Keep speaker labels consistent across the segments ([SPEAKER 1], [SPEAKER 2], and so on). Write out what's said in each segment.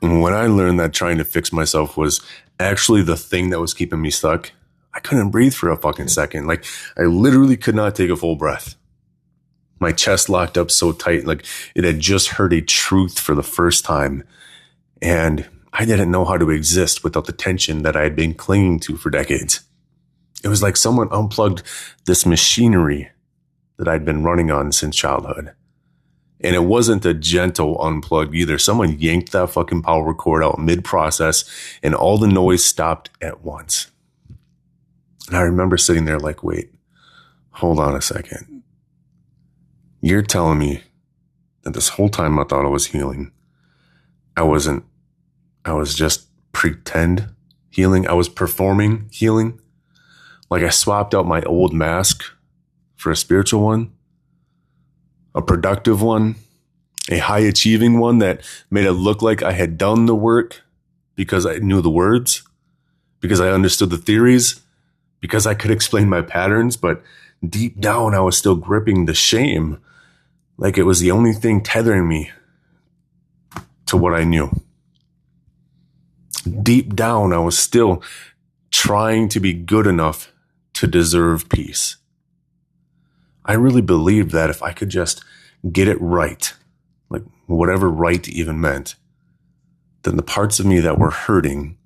[SPEAKER 1] And when I learned that trying to fix myself was actually the thing that was keeping me stuck, I couldn't breathe for a fucking second. Like, I literally could not take a full breath. My chest locked up so tight, like it had just heard a truth for the first time. And I didn't know how to exist without the tension that I had been clinging to for decades. It was like someone unplugged this machinery that I'd been running on since childhood. And it wasn't a gentle unplug either. Someone yanked that fucking power cord out mid-process and all the noise stopped at once. And I remember sitting there like, wait, hold on a second. You're telling me that this whole time I thought I was healing. I wasn't. I was just pretend healing. I was performing healing. Like I swapped out my old mask for a spiritual one, a productive one, a high achieving one that made it look like I had done the work because I knew the words, because I understood the theories, because I could explain my patterns. But deep down, I was still gripping the shame like it was the only thing tethering me to what I knew. Deep down, I was still trying to be good enough to deserve peace. I really believed that if I could just get it right, like whatever right even meant, then the parts of me that were hurting,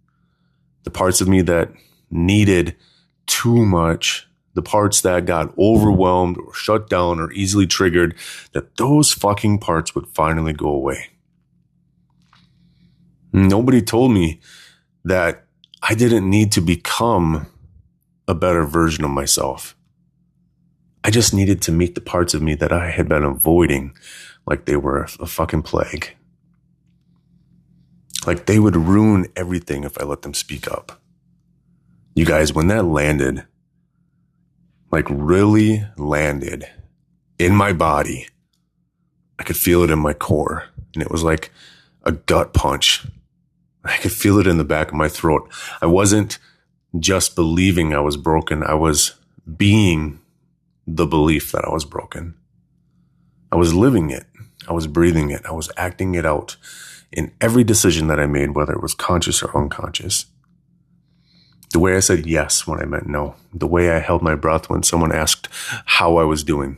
[SPEAKER 1] the parts of me that needed too much, the parts that got overwhelmed or shut down or easily triggered, that those fucking parts would finally go away. Nobody told me that I didn't need to become a better version of myself. I just needed to meet the parts of me that I had been avoiding like they were a fucking plague. Like they would ruin everything if I let them speak up. You guys, when that landed, like really landed in my body, I could feel it in my core. And it was like a gut punch. I could feel it in the back of my throat. I wasn't just believing I was broken. I was being the belief that I was broken. I was living it. I was breathing it. I was acting it out in every decision that I made, whether it was conscious or unconscious. The way I said yes when I meant no. The way I held my breath when someone asked how I was doing.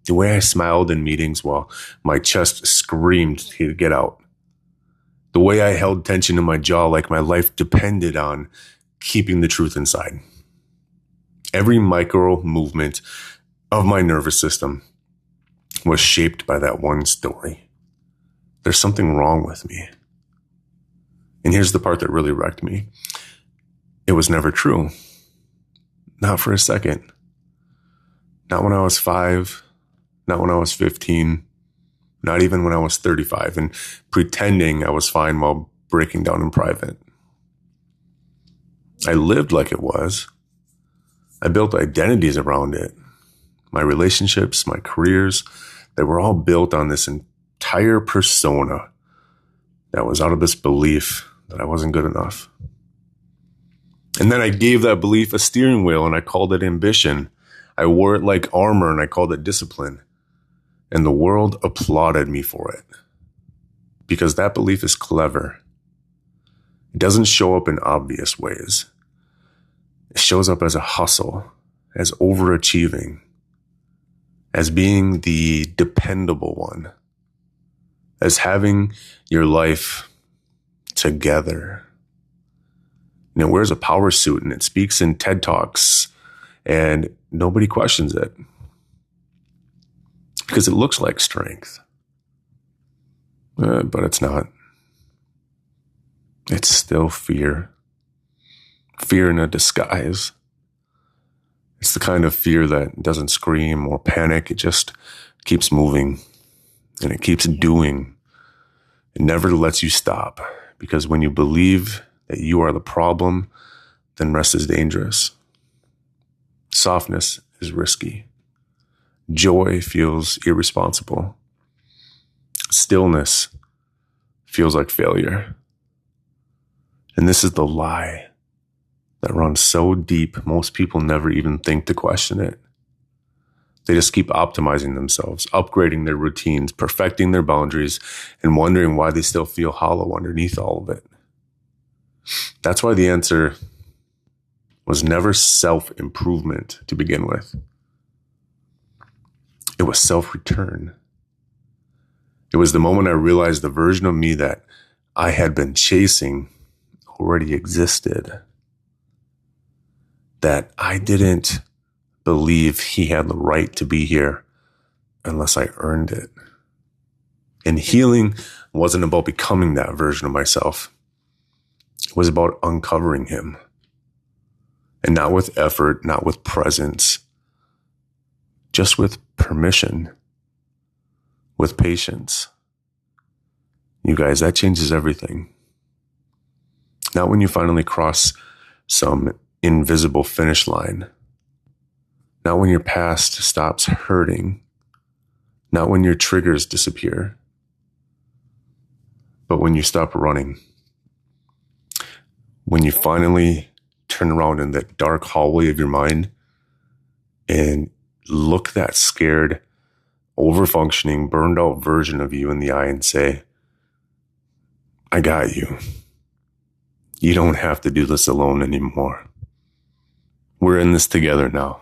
[SPEAKER 1] The way I smiled in meetings while my chest screamed to get out. The way I held tension in my jaw like my life depended on keeping the truth inside. Every micro movement of my nervous system was shaped by that one story. There's something wrong with me. And here's the part that really wrecked me. It was never true. Not for a second. Not when I was 5, not when I was 15, not even when I was 35 and pretending I was fine while breaking down in private. I lived like it was. I built identities around it. My relationships, my careers, they were all built on this entire persona that was out of this belief that I wasn't good enough. And then I gave that belief a steering wheel and I called it ambition. I wore it like armor and I called it discipline. And the world applauded me for it. Because that belief is clever. It doesn't show up in obvious ways. It shows up as a hustle, as overachieving, as being the dependable one, as having your life together. And it wears a power suit and it speaks in TED Talks and nobody questions it because it looks like strength, but it's not. It's still fear. Fear in a disguise. It's the kind of fear that doesn't scream or panic. It just keeps moving and it keeps doing. It never lets you stop because when you believe that you are the problem, then rest is dangerous. Softness is risky. Joy feels irresponsible. Stillness feels like failure. And this is the lie that runs so deep, most people never even think to question it. They just keep optimizing themselves, upgrading their routines, perfecting their boundaries, and wondering why they still feel hollow underneath all of it. That's why the answer was never self-improvement to begin with. It was self-return. It was the moment I realized the version of me that I had been chasing already existed. That I didn't believe he had the right to be here unless I earned it. And healing wasn't about becoming that version of myself. It was about uncovering him. And not with effort, not with presence, just with permission, with patience. You guys, that changes everything. Not when you finally cross some invisible finish line. Not when your past stops hurting. Not when your triggers disappear. But when you stop running. When you finally turn around in that dark hallway of your mind and look that scared, over-functioning, burned out version of you in the eye and say, I got you. You don't have to do this alone anymore. We're in this together now.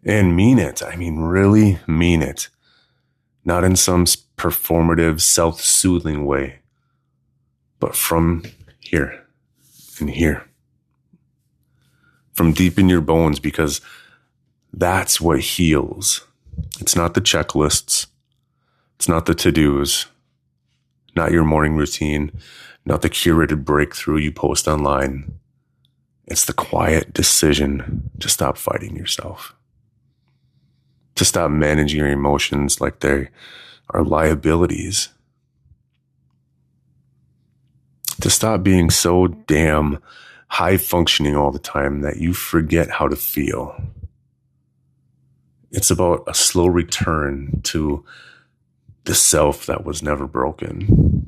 [SPEAKER 1] And mean it. I mean, really mean it. Not in some performative, self-soothing way, but from here and here. From deep in your bones, because that's what heals. It's not the checklists. It's not the to-dos. Not your morning routine. Not the curated breakthrough you post online. It's the quiet decision to stop fighting yourself. To stop managing your emotions like they are liabilities. To stop being so damn high functioning all the time that you forget how to feel. It's about a slow return to the self that was never broken.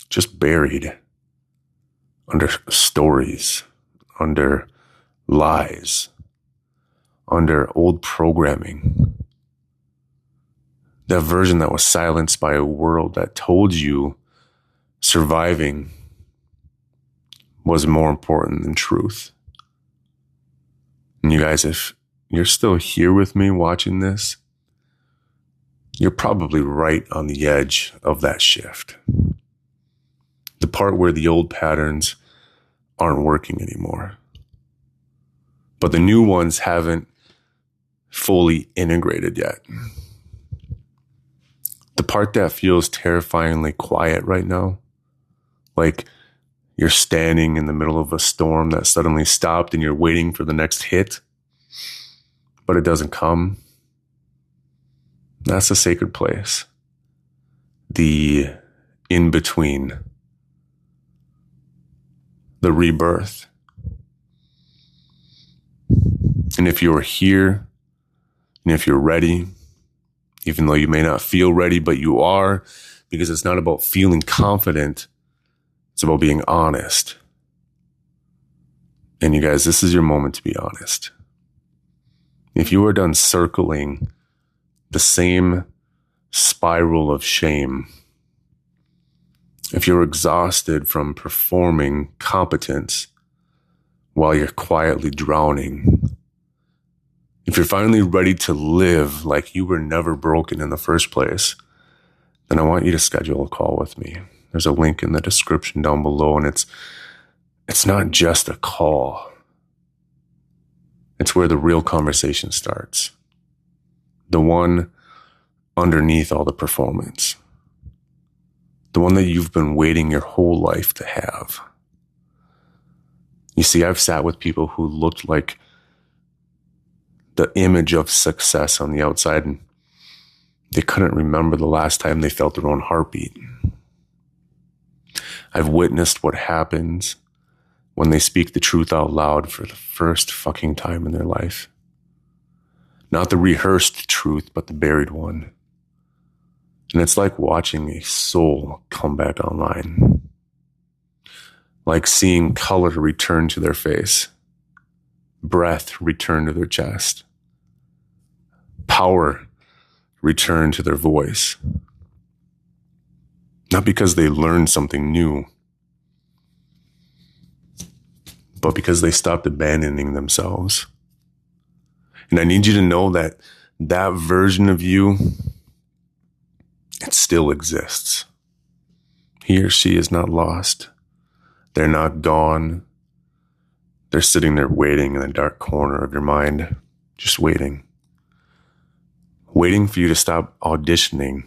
[SPEAKER 1] Just buried under stories, under lies, under old programming. That version that was silenced by a world that told you surviving was more important than truth. And you guys, if you're still here with me watching this, you're probably right on the edge of that shift. The part where the old patterns aren't working anymore. But the new ones haven't fully integrated yet. The part that feels terrifyingly quiet right now, like you're standing in the middle of a storm that suddenly stopped and you're waiting for the next hit, but it doesn't come. That's a sacred place. The in-between. The rebirth. And if you're here, and if you're ready, even though you may not feel ready, but you are, because it's not about feeling confident, it's about being honest. And you guys, this is your moment to be honest. If you are done circling the same spiral of shame, if you're exhausted from performing competence while you're quietly drowning, if you're finally ready to live like you were never broken in the first place, then I want you to schedule a call with me. There's a link in the description down below, and it's not just a call. It's where the real conversation starts. The one underneath all the performance. The one that you've been waiting your whole life to have. You see, I've sat with people who looked like the image of success on the outside, and they couldn't remember the last time they felt their own heartbeat. I've witnessed what happens when they speak the truth out loud for the first fucking time in their life. Not the rehearsed truth, but the buried one. And it's like watching a soul come back online. Like seeing color return to their face. Breath return to their chest. power return to their voice. Not because they learned something new, but because they stopped abandoning themselves. And I need you to know that that version of you, it still exists. He or she is not lost. They're not gone. They're sitting there waiting in the dark corner of your mind, just waiting. Waiting for you to stop auditioning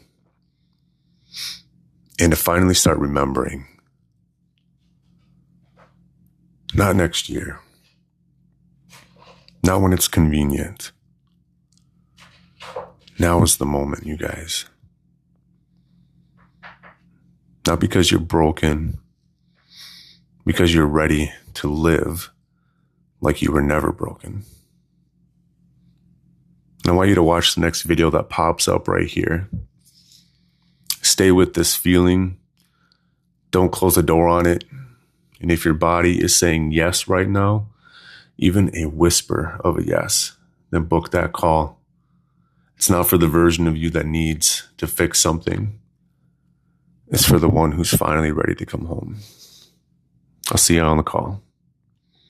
[SPEAKER 1] and to finally start remembering. Not next year. Not when it's convenient. Now is the moment, you guys. Not because you're broken, because you're ready to live like you were never broken. And I want you to watch the next video that pops up right here. Stay with this feeling. Don't close the door on it. And if your body is saying yes right now, even a whisper of a yes, then book that call. It's not for the version of you that needs to fix something. It's for the one who's finally ready to come home. I'll see you on the call.